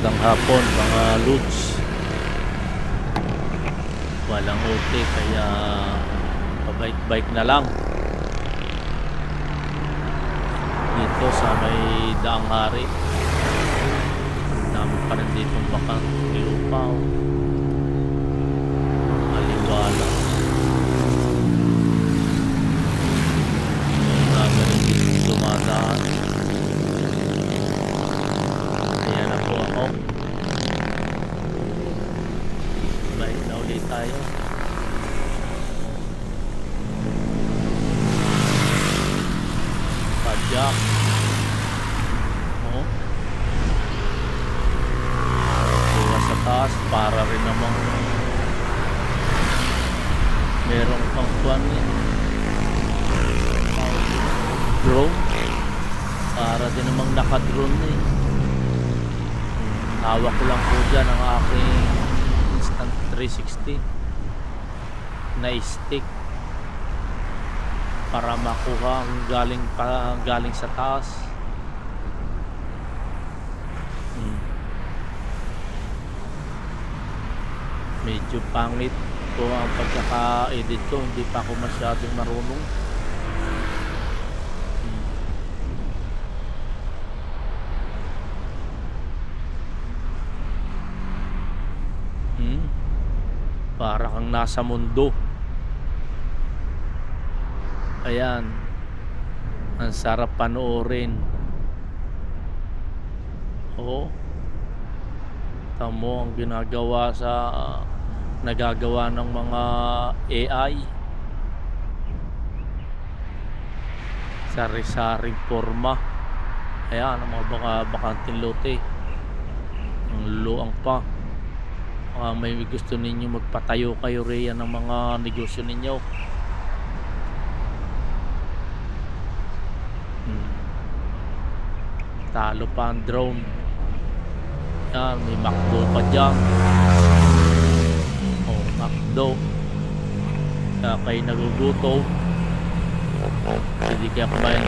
Magandang hapon mga Lods. Walang OT kaya pabike-bike na lang. Dito sa may Daang Hari. Dami pa rin ditong bakang Iupaw. Aliwala. Dami rin ditong dumadaan. Ayan na po ako. Bike na ulit tayo. Padyak. Oh. Diba sa taas para rin namang merong pang kuwan eh. Drone. Para din namang naka-drone eh. Hawak ko lang po dyan ang aking Instant 360 na stick para makuha ang galing sa taas. Medyo pangit po ang pagkaka-edit ko, hindi pa ako masyadong marunong. Para kang nasa mundo. Ayan. Ang sarap panoorin. Oo. Tamo ang ginagawa nagagawa ng mga AI. Sari-saring forma. Ayan, ang mga bakanting lote. Ang luang pa. May gusto ninyo magpatayo kayo riyan ng mga negosyo ninyo. Talo pa ang drone. Yan, may McDo pa dyan. Oh, McDo. Kaya kayo nagugutom, hindi kaya kumain